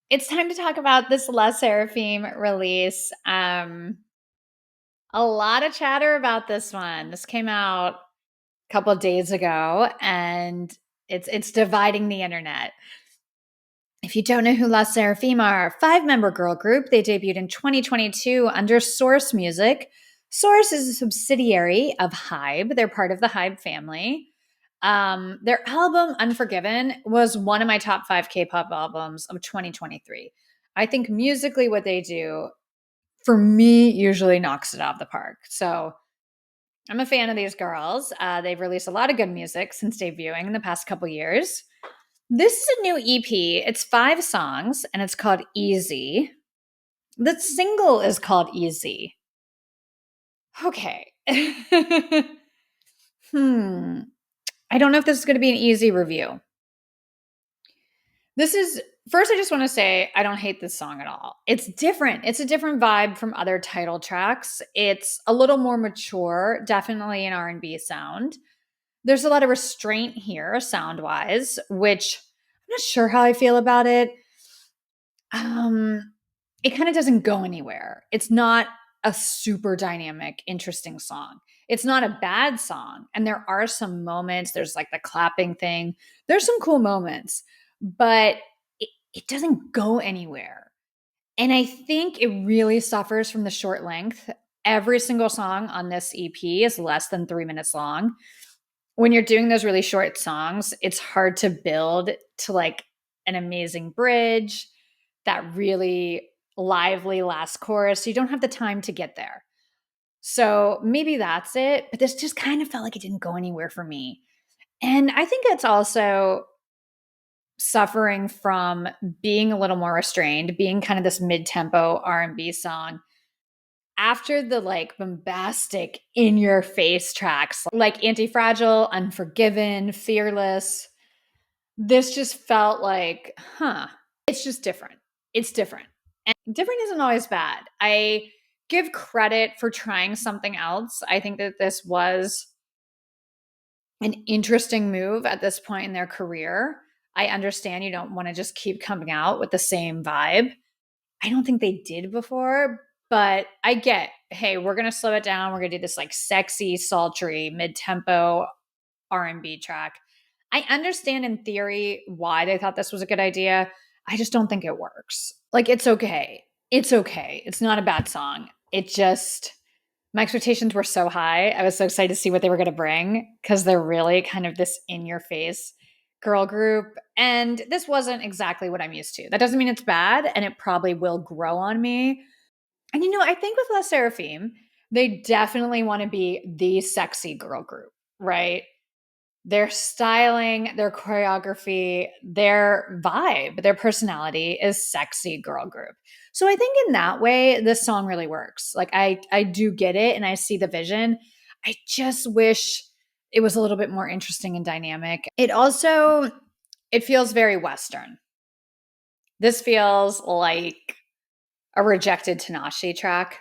It's time to talk about this SSERAFIM release. A lot of chatter about this one. This came out a couple of days ago, and it's dividing the internet. If you don't know who SSERAFIM are, five-member girl group. They debuted in 2022 under Source Music. Source is a subsidiary of Hybe. They're part of the Hybe family. Their album Unforgiven was one of my top 5 K-pop albums of 2023. I think musically what they do for me usually knocks it out of the park. So I'm a fan of these girls. They've released a lot of good music since debuting in the past couple years. This is a new EP. It's 5 songs and it's called Easy. The single is called Easy. Okay. I don't know if this is going to be an easy review. First, I just want to say I don't hate this song at all. It's different. It's a different vibe from other title tracks. It's a little more mature, definitely an R&B sound. There's a lot of restraint here sound-wise, which I'm not sure how I feel about it. It kind of doesn't go anywhere. It's not a super dynamic, interesting song. It's not a bad song. And there are some moments, there's like the clapping thing. There's some cool moments, but it doesn't go anywhere. And I think it really suffers from the short length. Every single song on this EP is less than 3 minutes long. When you're doing those really short songs, it's hard to build to like an amazing bridge, that really lively last chorus. You don't have the time to get there. So maybe that's it. But this just kind of felt like it didn't go anywhere for me. And I think it's also suffering from being a little more restrained, being kind of this mid-tempo R&B song. After the like bombastic in your face tracks like Anti-Fragile, Unforgiven, Fearless, this just felt like, it's just different. It's different. And different isn't always bad. I give credit for trying something else. I think that this was an interesting move at this point in their career. I understand you don't want to just keep coming out with the same vibe. I don't think they did before, but I get, hey, we're going to slow it down. We're going to do this like sexy, sultry, mid-tempo R&B track. I understand in theory why they thought this was a good idea. I just don't think it works. Like, it's okay. It's okay. It's not a bad song. It just, my expectations were so high. I was so excited to see what they were going to bring because they're really kind of this in your face girl group. And this wasn't exactly what I'm used to. That doesn't mean it's bad, and it probably will grow on me. And I think with SSERAFIM, they definitely want to be the sexy girl group, right? Their styling, their choreography, their vibe, their personality is sexy girl group. So I think in that way, this song really works. Like I do get it and I see the vision. I just wish it was a little bit more interesting and dynamic. It feels very Western. This feels like a rejected Tanashi track,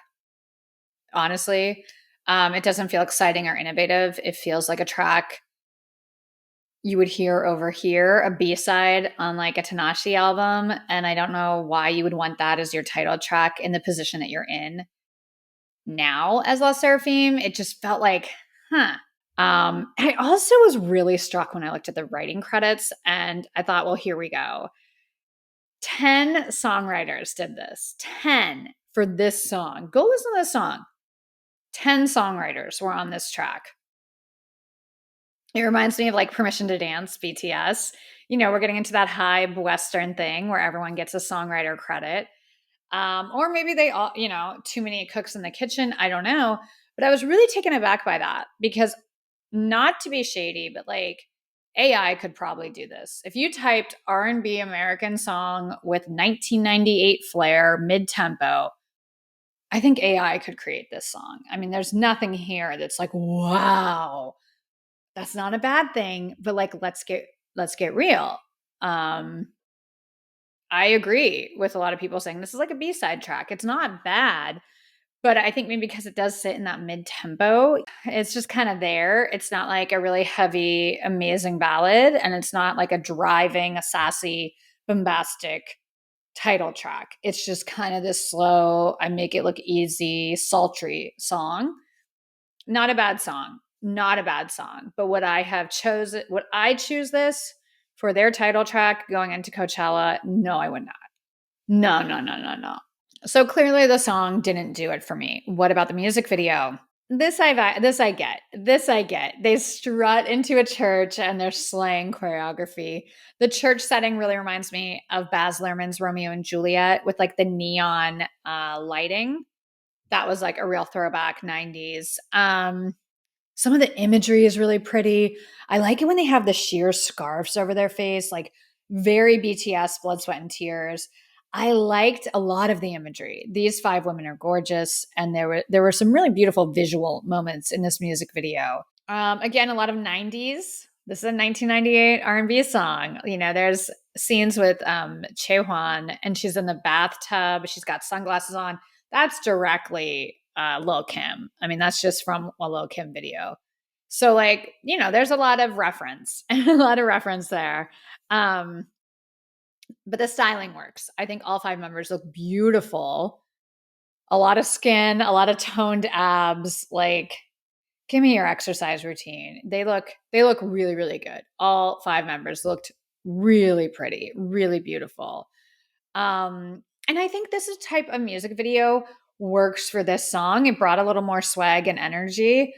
honestly. It doesn't feel exciting or innovative. It feels like a track you would hear over here, a B-side on like a Tanashi album. And I don't know why you would want that as your title track in the position that you're in now as SSERAFIM. It just felt like, I also was really struck when I looked at the writing credits and I thought, well, here we go. 10 songwriters did this. 10 for this song. Go listen to this song. 10 songwriters were on this track. It reminds me of like Permission to Dance, BTS. We're getting into that Hybe Western thing where everyone gets a songwriter credit. Or maybe they all, too many cooks in the kitchen. I don't know. But I was really taken aback by that because, not to be shady, but like AI could probably do this. If you typed R&B American song with 1998 flair, mid-tempo, I think AI could create this song. I mean, there's nothing here that's like, wow, that's not a bad thing, but like let's get real. I agree with a lot of people saying this is like a B-side track. It's not bad, but I think maybe because it does sit in that mid-tempo, it's just kind of there. It's not like a really heavy, amazing ballad, and it's not like a driving, a sassy, bombastic title track. It's just kind of this slow, I make it look easy, sultry song. Not a bad song. Not a bad song. But would I choose this for their title track going into Coachella? No, I would not. No, no, no, no, no. So clearly the song didn't do it for me. What about the music video? This I get. They strut into a church and they're slaying choreography. The church setting really reminds me of Baz Luhrmann's Romeo and Juliet with like the neon lighting. That was like a real throwback 90s. Some of the imagery is really pretty. I like it when they have the sheer scarves over their face, like very BTS, blood, sweat, and tears. I liked a lot of the imagery. These five women are gorgeous, and there were some really beautiful visual moments in this music video. Again, a lot of 90s. This is a 1998 R&B song. You know, there's scenes with Chaewon, and she's in the bathtub. She's got sunglasses on. That's directly Lil Kim. I mean, that's just from a Lil Kim video. So, like, you know, there's a lot of reference, a lot of reference there. But the styling works. I think all five members look beautiful. A lot of skin, a lot of toned abs. Like, give me your exercise routine. They look really, really good. All five members looked really pretty, really beautiful. And I think this type of music video works for this song. It brought a little more swag and energy.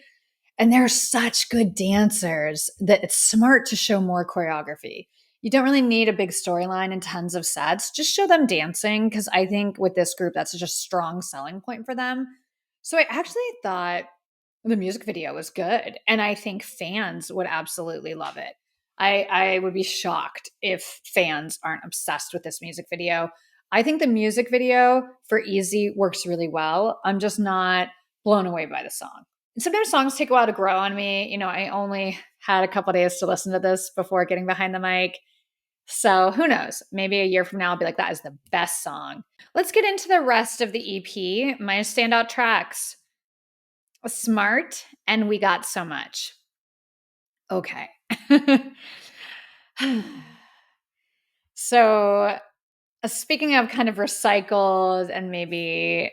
And they're such good dancers that it's smart to show more choreography. You don't really need a big storyline and tons of sets. Just show them dancing, because I think with this group, that's such a strong selling point for them. So I actually thought the music video was good. And I think fans would absolutely love it. I would be shocked if fans aren't obsessed with this music video. I think the music video for Easy works really well. I'm just not blown away by the song. Sometimes songs take a while to grow on me. You know, I only had a couple days to listen to this before getting behind the mic. So who knows? Maybe a year from now, I'll be like, that is the best song. Let's get into the rest of the EP. My standout tracks: Smart and We Got So Much. Okay. So, speaking of kind of recycled and maybe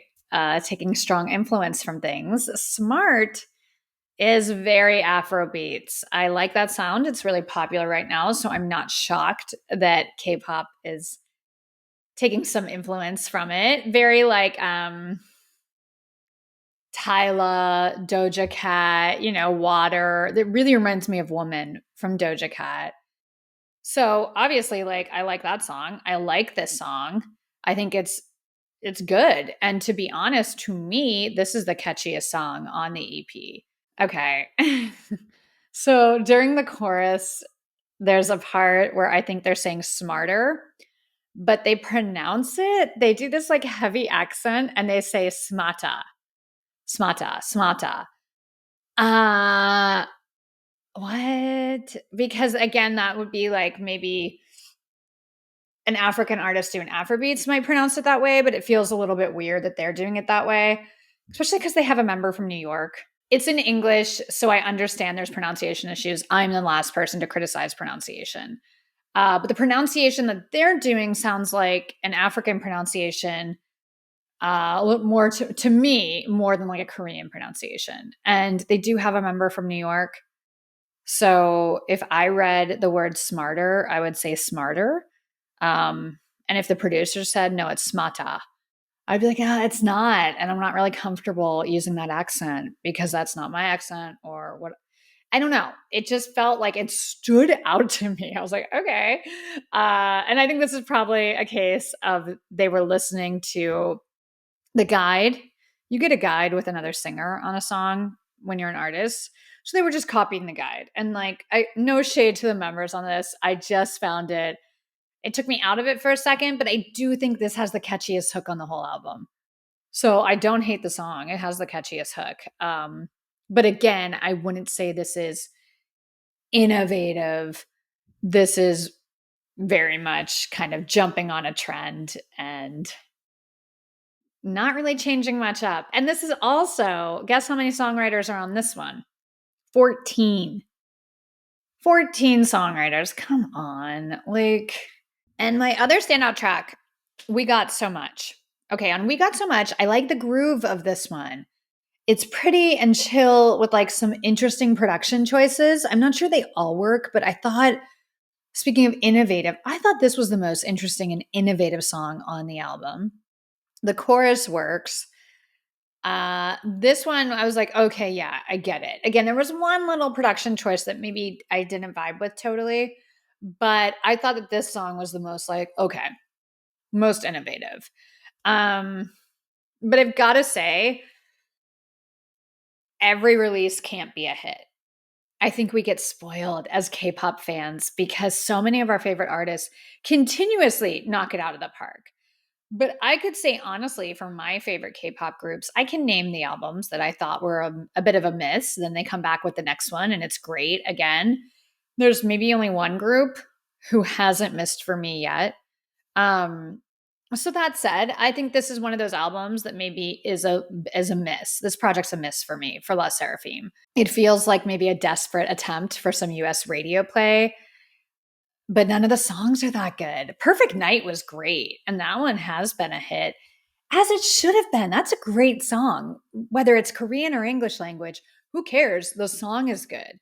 taking strong influence from things, Smart is very Afro beats. I like that sound. It's really popular right now. So I'm not shocked that K-pop is taking some influence from it. Very like Tyla, Doja Cat, you know, Water. It really reminds me of Woman from Doja Cat. So obviously, like, I like that song. I like this song. I think it's good. And to be honest, to me, this is the catchiest song on the EP. Okay. So during the chorus, there's a part where I think they're saying smarter, but they pronounce it. They do this like heavy accent and they say smata, smata, smata. What? Because again, that would be like maybe an African artist doing Afrobeats might pronounce it that way, but it feels a little bit weird that they're doing it that way, especially because they have a member from New York. It's in English, so I understand there's pronunciation issues. I'm the last person to criticize pronunciation. But the pronunciation that they're doing sounds like an African pronunciation, a little more to me, more than like a Korean pronunciation. And they do have a member from New York. So if I read the word smarter, I would say smarter. And if the producer said, no, it's smata, I'd be like, yeah, it's not. And I'm not really comfortable using that accent because that's not my accent or what. I don't know. It just felt like it stood out to me. I was like, okay. And I think this is probably a case of they were listening to the guide. You get a guide with another singer on a song when you're an artist. So they were just copying the guide. And like, no shade to the members on this. I just found it took me out of it for a second, but I do think this has the catchiest hook on the whole album. So I don't hate the song. It has the catchiest hook. But again, I wouldn't say this is innovative. This is very much kind of jumping on a trend and not really changing much up. And this is also, guess how many songwriters are on this one? 14. 14 songwriters. Come on. Like, and my other standout track We Got So Much. Okay, on We Got So Much, I like the groove of this one. It's pretty and chill with like some interesting production choices. I'm not sure they all work, but I thought, speaking of innovative, I thought this was the most interesting and innovative song on the album. The chorus works. This one, I was like, okay, yeah, I get it. Again, there was one little production choice that maybe I didn't vibe with totally, but I thought that this song was the most like, okay, most innovative. Um, but I've got to say, every release can't be a hit. I think we get spoiled as K-pop fans because so many of our favorite artists continuously knock it out of the park. But I could say honestly, for my favorite K-pop groups, I can name the albums that I thought were a bit of a miss. Then they come back with the next one and it's great again. There's maybe only one group who hasn't missed for me yet. Um, so that said, I think this is one of those albums that maybe is a miss. This project's a miss for me for La Seraphim. It feels like maybe a desperate attempt for some US radio play, but none of the songs are that good. Perfect Night was great, and that one has been a hit, as it should have been. That's a great song. Whether it's Korean or English language, who cares? The song is good.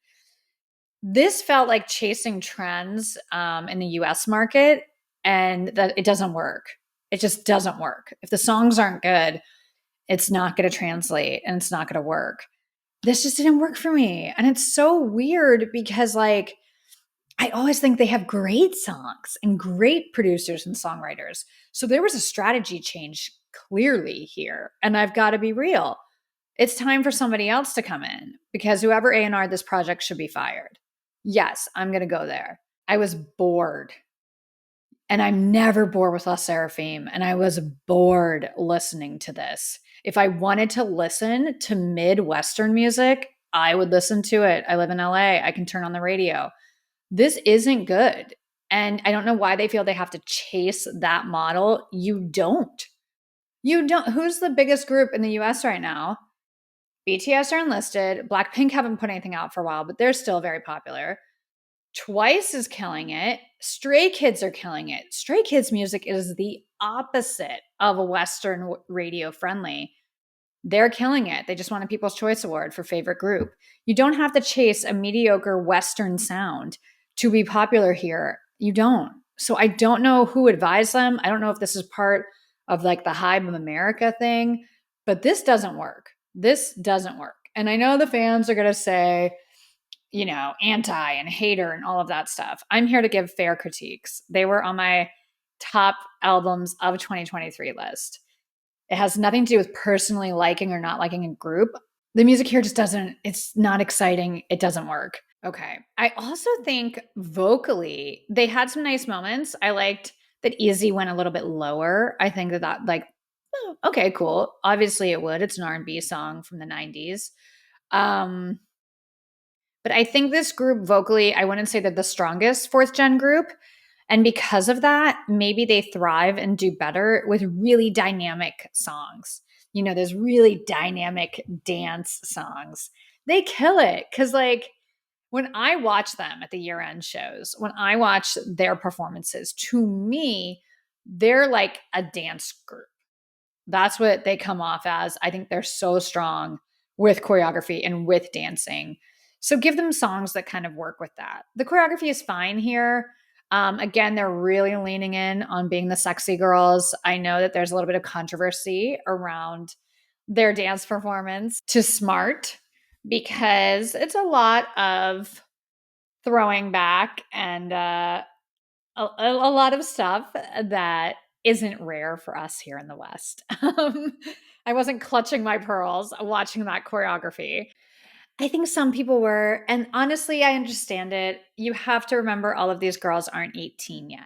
This felt like chasing trends in the US market, and that it doesn't work. It just doesn't work. If the songs aren't good, it's not going to translate and it's not going to work. This just didn't work for me. And it's so weird because, like, I always think they have great songs and great producers and songwriters. So there was a strategy change clearly here. And I've got to be real. It's time for somebody else to come in because whoever A&R this project should be fired. Yes, I'm going to go there. I was bored. And I'm never bored with La Seraphim. And I was bored listening to this. If I wanted to listen to Midwestern music, I would listen to it. I live in LA. I can turn on the radio. This isn't good. And I don't know why they feel they have to chase that model. You don't. You don't. Who's the biggest group in the US right now? BTS are enlisted. Blackpink haven't put anything out for a while, but they're still very popular. Twice is killing it. Stray Kids are killing it. Stray Kids music is the opposite of a Western radio friendly. They're killing it. They just won a People's Choice Award for favorite group. You don't have to chase a mediocre Western sound to be popular here. You don't. So I don't know who advised them. I don't know if this is part of like the Hive of America thing, but this doesn't work. This doesn't work. And I know the fans are going to say, you know, anti and hater and all of that stuff. I'm here to give fair critiques. They were on my top albums of 2023 list. It has nothing to do with personally liking or not liking a group. The music here just doesn't, it's not exciting. It doesn't work. Okay. I also think vocally, they had some nice moments. I liked that Easy went a little bit lower. I think that like, oh, okay, cool. Obviously it would. It's an R&B song from the 90s. But I think this group vocally, I wouldn't say they're the strongest fourth gen group. And because of that, maybe they thrive and do better with really dynamic songs. You know, there's really dynamic dance songs. They kill it. Cause like when I watch them at the year end shows, when I watch their performances, to me, they're like a dance group. That's what they come off as. I think they're so strong with choreography and with dancing. So give them songs that kind of work with that. The choreography is fine here. Again, they're really leaning in on being the sexy girls. I know that there's a little bit of controversy around their dance performance to Smart because it's a lot of throwing back and a lot of stuff that isn't rare for us here in the West. I wasn't clutching my pearls watching that choreography. I think some people were, and honestly, I understand it. You have to remember all of these girls aren't 18 yet.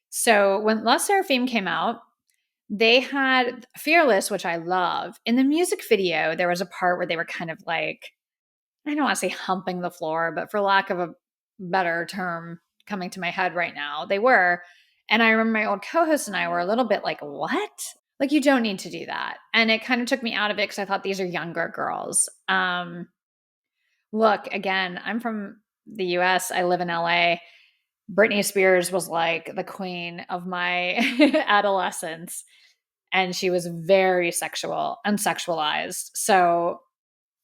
So when La Seraphim came out, they had Fearless, which I love. In the music video, there was a part where they were kind of like, I don't want to say humping the floor, but for lack of a better term coming to my head right now, they were. And I remember my old co host and I were a little bit like, what? Like, you don't need to do that. And it kind of took me out of it because I thought these are younger girls. Look, again, I'm from the US, I live in LA. Britney Spears was like the queen of my adolescence, and she was very sexual and sexualized. So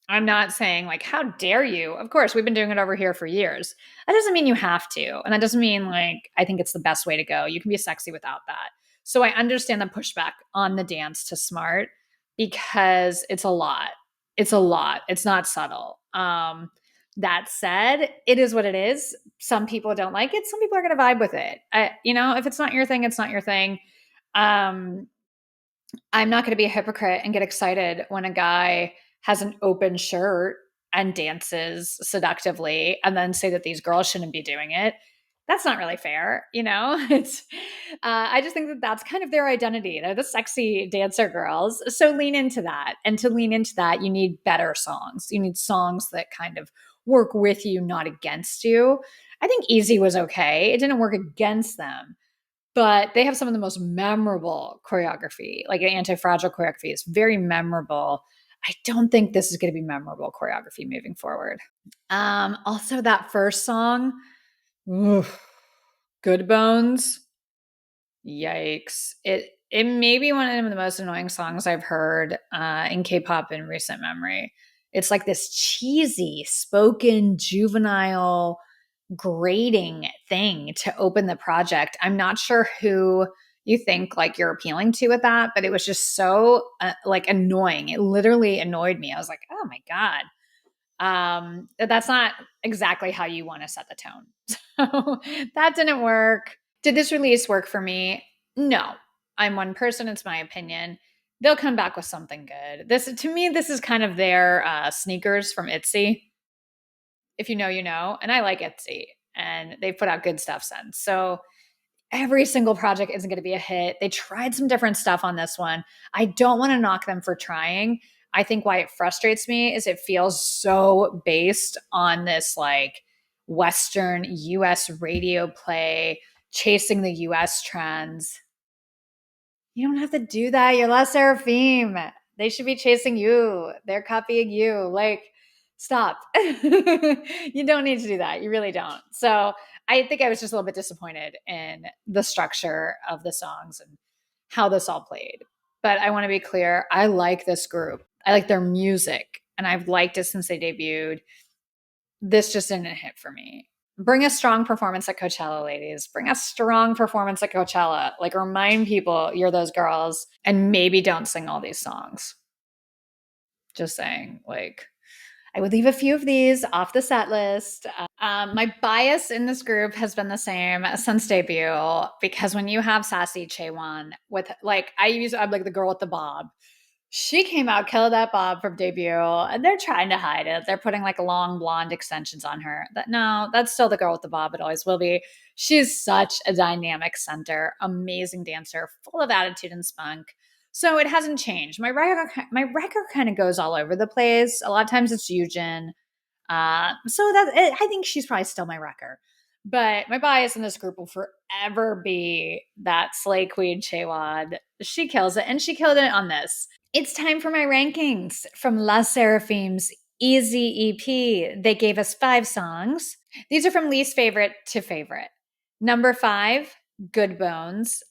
I'm not saying like, how dare you? Of course, we've been doing it over here for years. That doesn't mean you have to. And that doesn't mean like, I think it's the best way to go. You can be sexy without that. So I understand the pushback on the dance to smart because it's a lot. It's a lot. It's not subtle. That said, it is what it is. Some people don't like it. Some people are going to vibe with it. If it's not your thing, it's not your thing. Um, I'm not going to be a hypocrite and get excited when a guy has an open shirt and dances seductively and then say that these girls shouldn't be doing it. That's not really fair, It's I just think that that's kind of their identity. They're the sexy dancer girls. So lean into that. And to lean into that, you need better songs. You need songs that kind of work with you, not against you. I think Easy was okay. It didn't work against them, but they have some of the most memorable choreography. Like an Anti-Fragile choreography is very memorable. I don't think this is going to be memorable choreography moving forward. Also that first song, oof, Good Bones. Yikes. It may be one of the most annoying songs I've heard in K-pop in recent memory. It's like this cheesy, spoken, juvenile, grating thing to open the project. I'm not sure who you think like you're appealing to with that, but it was just so like annoying. It literally annoyed me. I was like, oh my God. That's not exactly how you want to set the tone. So that didn't work. Did this release work for me? No. I'm one person. It's my opinion. They'll come back with something good. This, to me, this is kind of their sneakers from ITZY. If you know, you know. And I like ITZY, and they've put out good stuff since. So every single project isn't going to be a hit. They tried some different stuff on this one. I don't want to knock them for trying. I think why it frustrates me is it feels so based on this like Western US radio play, chasing the US trends. You don't have to do that. You're SSERAFIM. They should be chasing you. They're copying you. Like, stop. You don't need to do that. You really don't. So I think I was just a little bit disappointed in the structure of the songs and how this all played. But I want to be clear, I like this group. I like their music, and I've liked it since they debuted. This just didn't hit for me. Bring a strong performance at Coachella, ladies. Bring a strong performance at Coachella. Like, remind people you're those girls, and maybe don't sing all these songs. Just saying, like, I would leave a few of these off the set list. My bias in this group has been the same since debut, because when you have Sassy Chaewon with, like, I'm like the girl with the bob. She came out, killed that bob from debut, and they're trying to hide it. They're putting like long blonde extensions on her. No, that's still the girl with the bob. It always will be. She's such a dynamic center, amazing dancer, full of attitude and spunk. So it hasn't changed. My record kind of goes all over the place. A lot of times it's Yujin. I think she's probably still my wrecker. But my bias in this group will forever be that Slay Queen Chaewon. She kills it, and she killed it on this. It's time for my rankings from LE SSERAFIM's Easy EP. They gave us 5 songs. These are from least favorite to favorite. Number 5, Good Bones.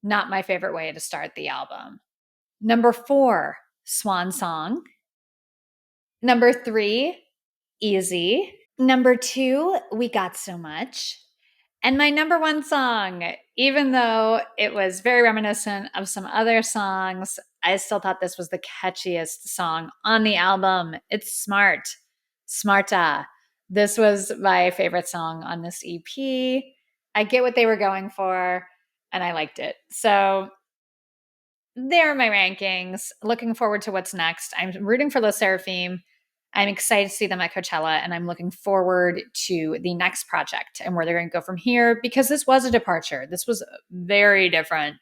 Not my favorite way to start the album. Number 4, Swan Song. Number 3, Easy. Number 2, We Got So Much. And my number 1 song, even though it was very reminiscent of some other songs, I still thought this was the catchiest song on the album. It's Smart. Smarta. This was my favorite song on this EP. I get what they were going for, and I liked it. So there are my rankings. Looking forward to what's next. I'm rooting for LE SSERAFIM. I'm excited to see them at Coachella, and I'm looking forward to the next project and where they're going to go from here, because this was a departure. This was very different